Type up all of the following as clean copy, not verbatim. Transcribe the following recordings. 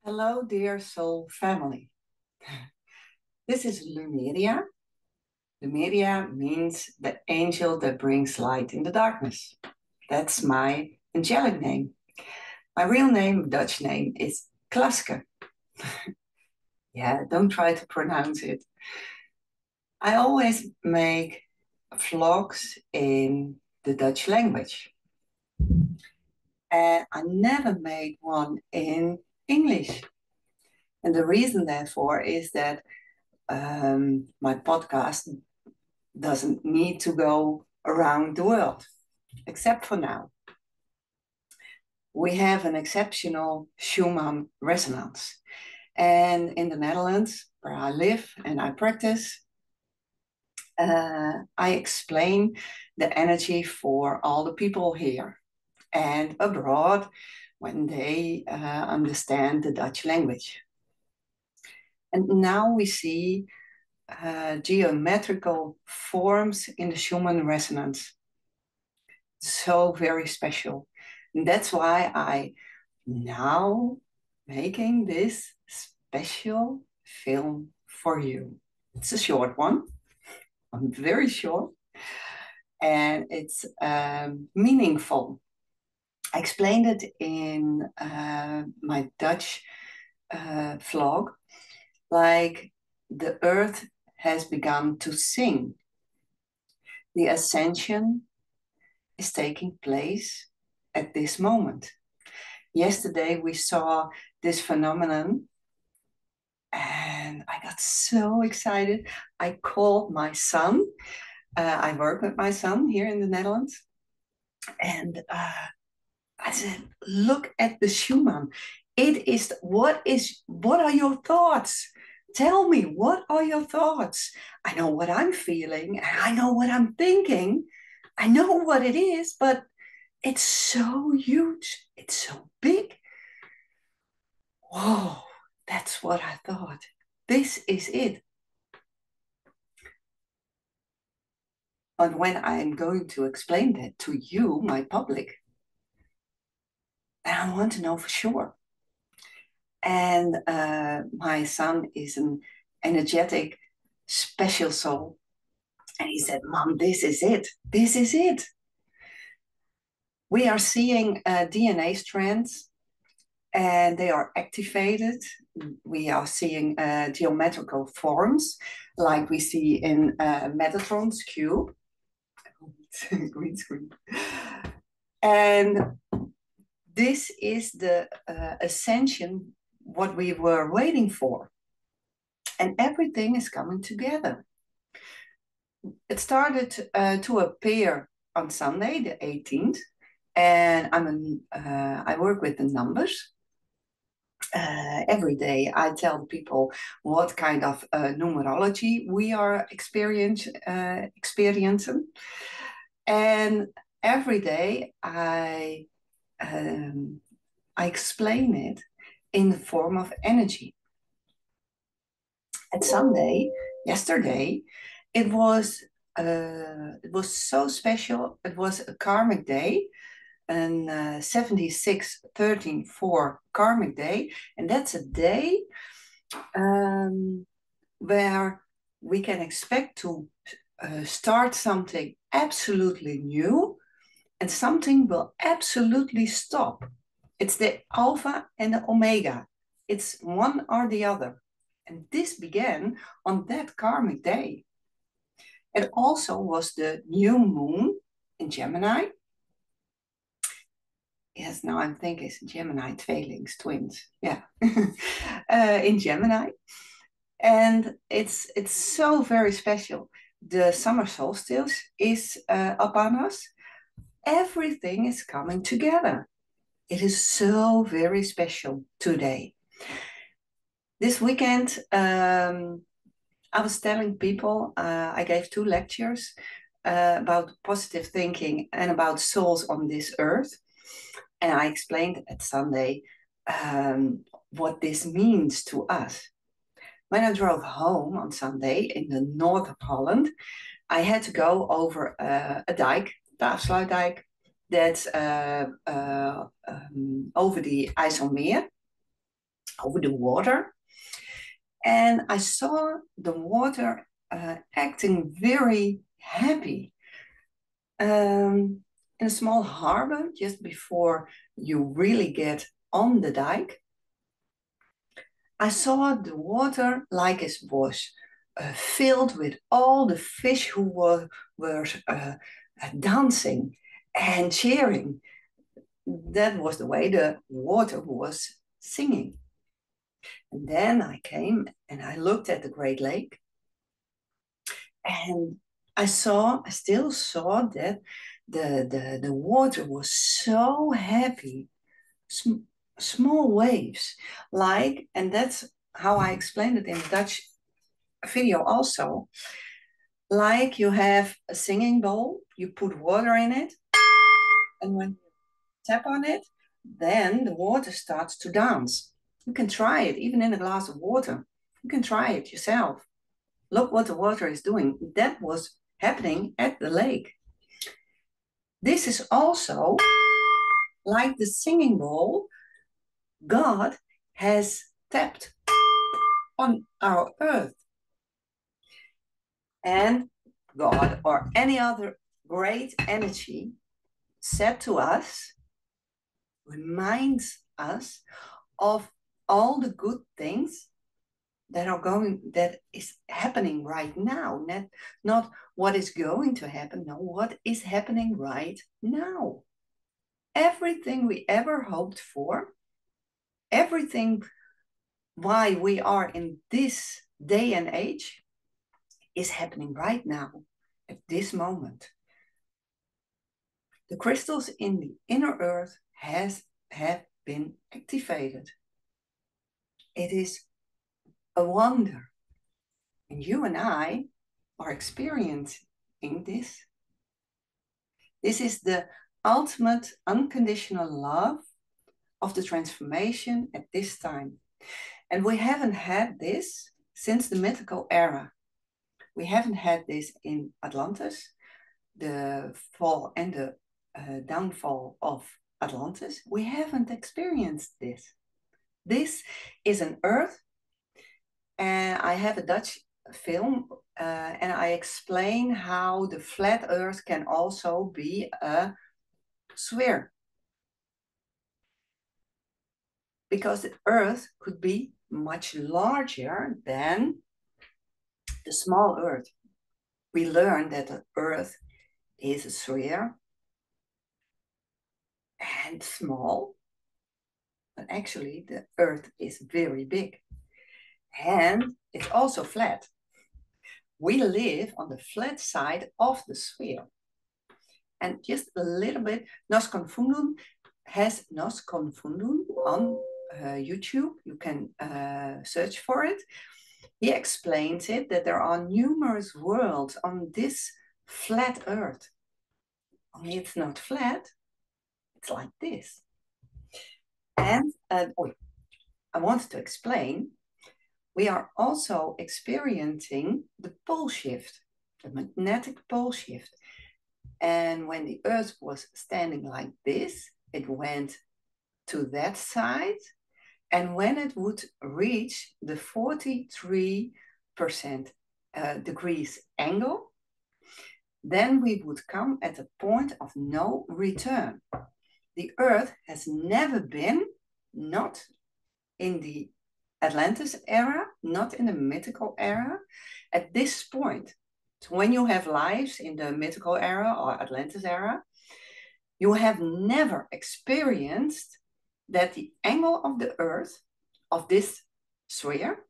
Hello, dear soul family. This is Lumeria. Lumeria means the angel that brings light in the darkness. That's my angelic name. My real name, Dutch name, is Klaske. Yeah, don't try to pronounce it. I always make vlogs in the Dutch language. And I never made one in English. And the reason, therefore, is that my podcast doesn't need to go around the world, except for now. We have an exceptional Schumann resonance. And in the Netherlands, where I live and I practice, I explain the energy for all the people here and abroad when they understand the Dutch language. And now we see geometrical forms in the Schumann resonance. So very special. And that's why I now making this special film for you. It's a short one. I'm very short. And it's meaningful. I explained it in my Dutch vlog, like the earth has begun to sing. The ascension is taking place at this moment. Yesterday we saw this phenomenon and I got so excited. I called my son. I work with my son here in the Netherlands. And I said, look at the Schumann. What are your thoughts? Tell me, what are your thoughts? I know what I'm feeling. I know what I'm thinking. I know what it is, but it's so huge. It's so big. Whoa, that's what I thought. This is it. But when I'm going to explain that to you, my public, I want to know for sure. And my son is an energetic, special soul. And he said, Mom, this is it. This is it. We are seeing DNA strands and they are activated. We are seeing geometrical forms like we see in Metatron's cube. Green screen. And this is the ascension, what we were waiting for. And everything is coming together. It started to appear on Sunday, the 18th. And I work with the numbers. Every day I tell people what kind of numerology we are experiencing. And every day I explain it in the form of energy. At Sunday, yesterday, it was so special. It was a karmic day, an 76-13-4 karmic day, and that's a day where we can expect to start something absolutely new, and something will absolutely stop. It's the alpha and the omega. It's one or the other. And this began on that karmic day. It also was the new moon in Gemini. Yes, now I'm thinking it's Gemini tweelings, twins. Yeah, in Gemini. And it's so very special. The summer solstice is upon us. Everything is coming together. It is so very special today. This weekend, I was telling people, I gave 2 lectures about positive thinking and about souls on this earth. And I explained at Sunday what this means to us. When I drove home on Sunday in the north of Holland, I had to go over a dike, the afsluitdijk, that's over the IJsselmeer, over the water. And I saw the water acting very happy. In a small harbor, just before you really get on the dike, I saw the water like it was filled with all the fish who were dancing and cheering. That was the way the water was singing. And then I came and I looked at the Great Lake, and I still saw that the water was so happy, small waves, like, and that's how I explained it in the Dutch video also. Like you have a singing bowl, you put water in it, and when you tap on it, then the water starts to dance. You can try it, even in a glass of water. You can try it yourself. Look what the water is doing. That was happening at the lake. This is also like the singing bowl God has tapped on our earth. And God or any other great energy said to us, reminds us of all the good things that is happening right now. Not what is going to happen, no, what is happening right now. Everything we ever hoped for, everything why we are in this day and age is happening right now, at this moment. The crystals in the inner earth have been activated. It is a wonder. And you and I are experiencing this. This is the ultimate unconditional love of the transformation at this time. And we haven't had this since the mythical era. We haven't had this in Atlantis, the fall and the downfall of Atlantis. We haven't experienced this. This is an earth, and I have a Dutch film, and I explain how the flat earth can also be a sphere. Because the earth could be much larger than the small earth. We learned that the earth is a sphere and small, but actually the earth is very big. And it's also flat. We live on the flat side of the sphere. And just a little bit, Nos Confundum has Nos Confundum on YouTube. You can search for it. He explains it that there are numerous worlds on this flat earth. Only it's not flat, it's like this. And I wanted to explain, we are also experiencing the pole shift, the magnetic pole shift. And when the earth was standing like this, it went to that side. And when it would reach the 43% degrees angle, then we would come at a point of no return. The earth has never been, not in the Atlantis era, not in the mythical era, at this point. So when you have lives in the mythical era or Atlantis era, you have never experienced that the angle of the earth, of this sphere,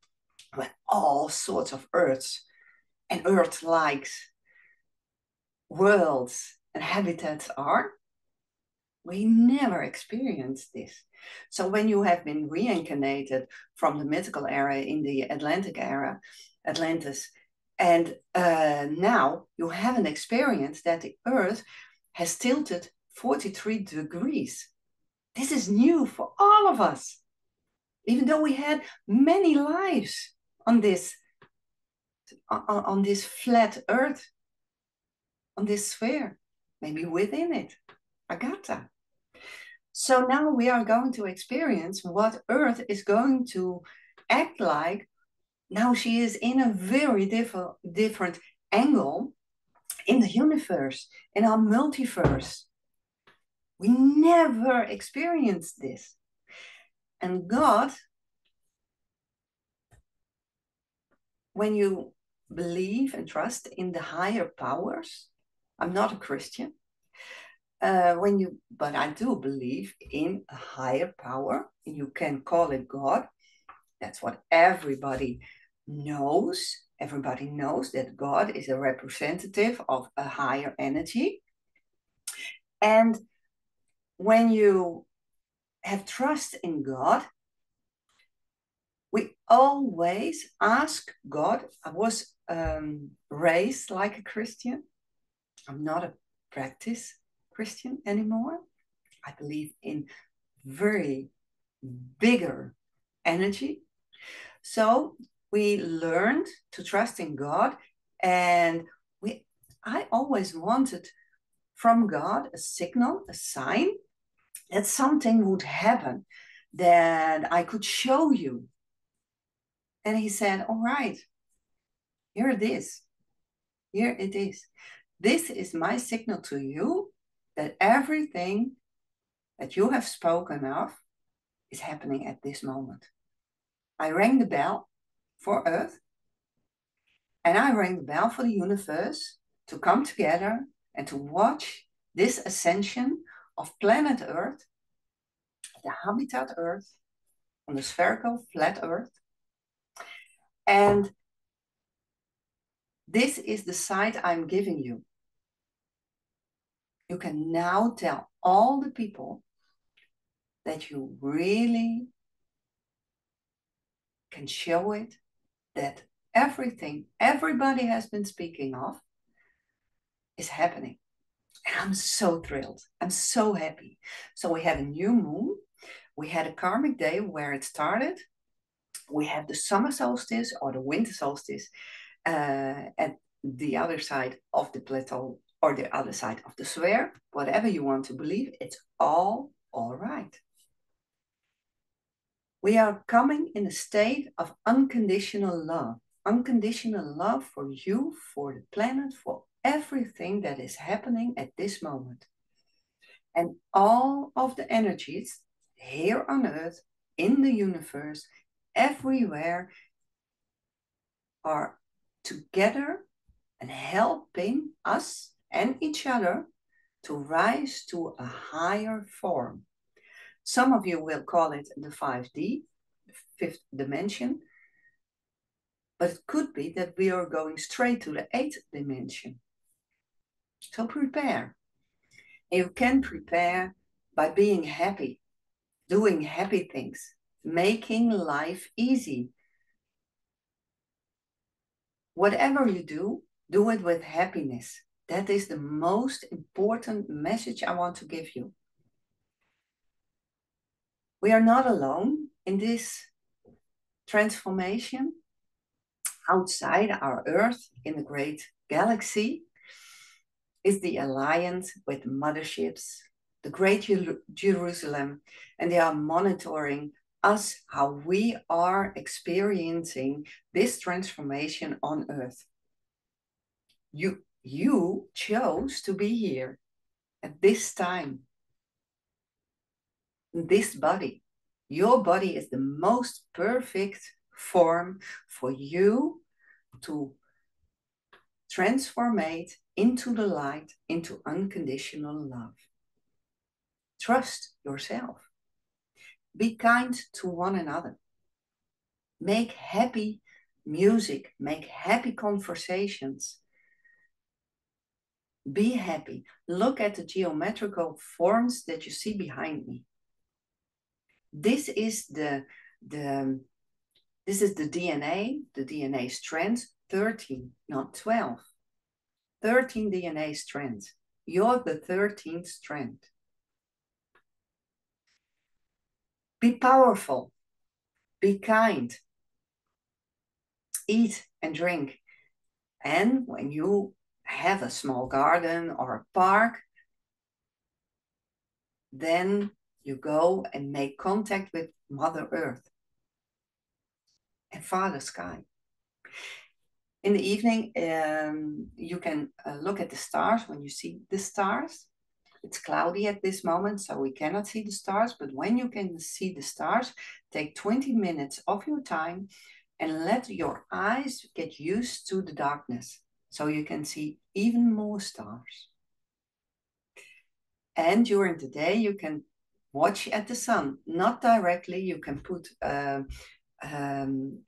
where all sorts of earths and earth-like worlds and habitats are, we never experienced this. So when you have been reincarnated from the mythical era in the Atlantic era, Atlantis, and now you haven't experienced that the earth has tilted 43 degrees. This is new for all of us. Even though we had many lives on this flat earth, on this sphere, maybe within it, Agatha. So now we are going to experience what Earth is going to act like. Now she is in a very different angle in the universe, in our multiverse. We never experienced this. And God, when you believe and trust in the higher powers, I'm not a Christian, but I do believe in a higher power. You can call it God. That's what everybody knows. Everybody knows that God is a representative of a higher energy. And when you have trust in God, we always ask God. I was raised like a Christian. I'm not a practice Christian anymore. I believe in very bigger energy. So we learned to trust in God, and I always wanted from God a signal, a sign that something would happen, that I could show you. And he said, all right, here it is. Here it is. This is my signal to you that everything that you have spoken of is happening at this moment. I rang the bell for Earth, and I rang the bell for the universe to come together and to watch this ascension of planet Earth, the habitat Earth, on the spherical flat Earth. And this is the site I'm giving you. You can now tell all the people that you really can show it, that everything everybody has been speaking of is happening. And I'm so thrilled. I'm so happy. So we have a new moon. We had a karmic day where it started. We have the summer solstice or the winter solstice at the other side of the plateau or the other side of the sphere. Whatever you want to believe, it's all right. We are coming in a state of unconditional love. Unconditional love for you, for the planet, for everything that is happening at this moment. And all of the energies here on Earth, in the universe, everywhere, are together and helping us and each other to rise to a higher form. Some of you will call it the 5D, the fifth dimension, but it could be that we are going straight to the 8th dimension. So prepare. You can prepare by being happy, doing happy things, making life easy. Whatever you do, do it with happiness. That is the most important message I want to give you. We are not alone in this transformation. Outside our Earth, in the great galaxy, is the alliance with motherships, the Great Jerusalem, and they are monitoring us, how we are experiencing this transformation on Earth. You chose to be here at this time. This body, your body is the most perfect form for you to transformate into the light, into unconditional love. Trust yourself. Be kind to one another. Make happy music. Make happy conversations. Be happy. Look at the geometrical forms that you see behind me. This is the DNA strands, 13, not 12. 13 DNA strands. You're the 13th strand. Be powerful. Be kind. Eat and drink. And when you have a small garden or a park, then you go and make contact with Mother Earth and Father Sky. In the evening, you can look at the stars when you see the stars. It's cloudy at this moment, so we cannot see the stars. But when you can see the stars, take 20 minutes of your time and let your eyes get used to the darkness so you can see even more stars. And during the day, you can watch at the sun, not directly. You can put a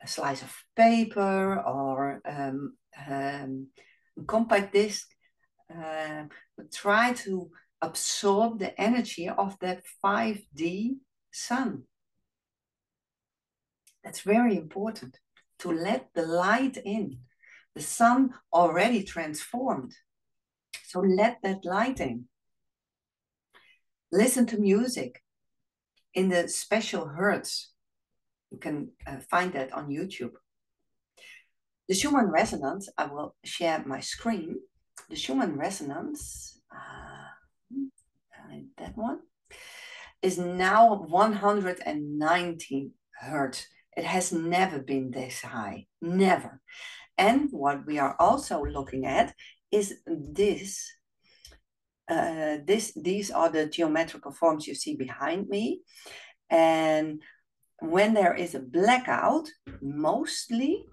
slice of paper or a compact disc. But try to absorb the energy of that 5D sun. That's very important, to let the light in. The sun already transformed, so let that light in. Listen to music in the special hertz. You can find that on YouTube. The Schumann resonance, I will share my screen. The Schumann resonance, that one, is now 119 hertz. It has never been this high, never. And what we are also looking at is this. These are the geometrical forms you see behind me. And when there is a blackout, mostly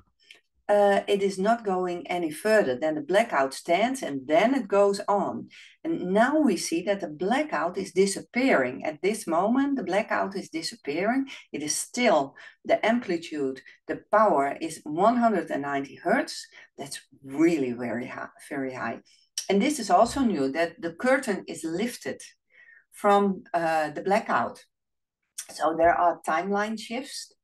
it is not going any further. Then the blackout stands and then it goes on. And now we see that the blackout is disappearing. At this moment, the blackout is disappearing. It is still the amplitude, the power is 190 hertz. That's really very high, very high. And this is also new, that the curtain is lifted from the blackout. So there are timeline shifts.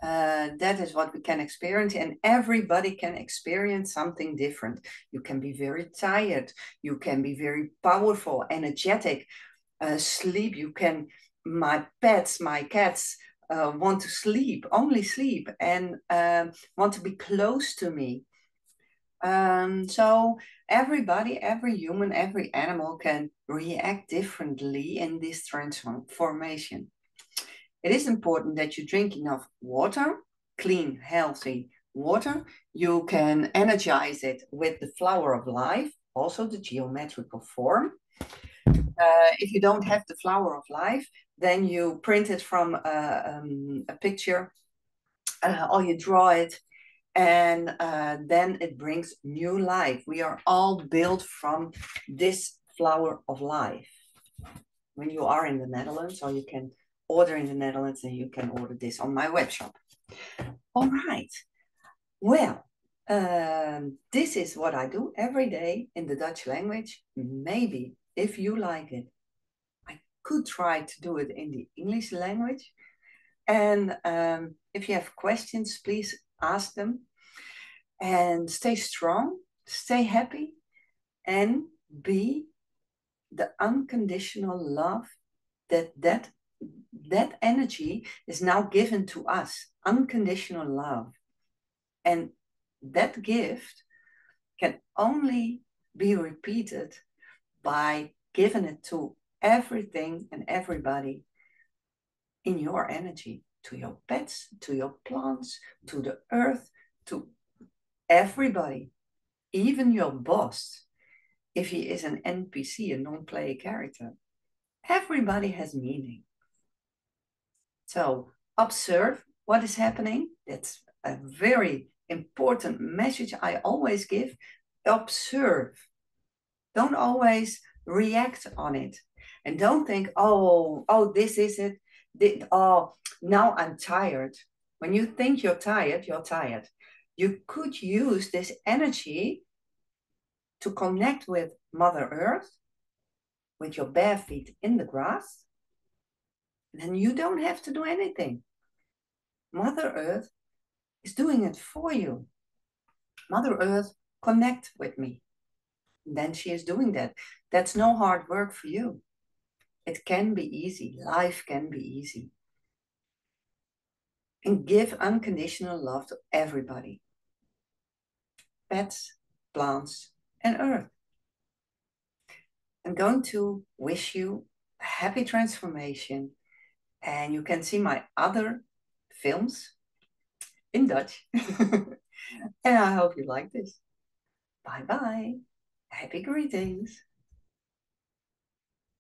That is what we can experience, and everybody can experience something different. You can be very tired, you can be very powerful, energetic, sleep. You can, my pets, my cats want to sleep, only sleep, and want to be close to me. So everybody, every human, every animal can react differently in this transformation. It is important that you drink enough water, clean, healthy water. You can energize it with the flower of life, also the geometrical form. If you don't have the flower of life, then you print it from a picture, or you draw it, and then it brings new life. We are all built from this flower of life. When you are in the Netherlands, or you can order in the Netherlands, and you can order this on my web shop. All right. Well, this is what I do every day in the Dutch language. Maybe if you like it, I could try to do it in the English language. And if you have questions, please ask them. And stay strong, stay happy, and be the unconditional love that energy is now given to us, unconditional love. And that gift can only be repeated by giving it to everything and everybody in your energy, to your pets, to your plants, to the earth, to everybody, even your boss, if he is an NPC, a non-player character. Everybody has meaning. So observe what is happening. That's a very important message I always give. Observe. Don't always react on it. And don't think, oh, this is it. Oh, now I'm tired. When you think you're tired, you're tired. You could use this energy to connect with Mother Earth, with your bare feet in the grass. Then you don't have to do anything. Mother Earth is doing it for you. Mother Earth, connect with me. And then she is doing that. That's no hard work for you. It can be easy. Life can be easy. And give unconditional love to everybody. Pets, plants, and earth. I'm going to wish you happy transformation. And you can see my other films in Dutch. And I hope you like this. Bye bye. Happy greetings.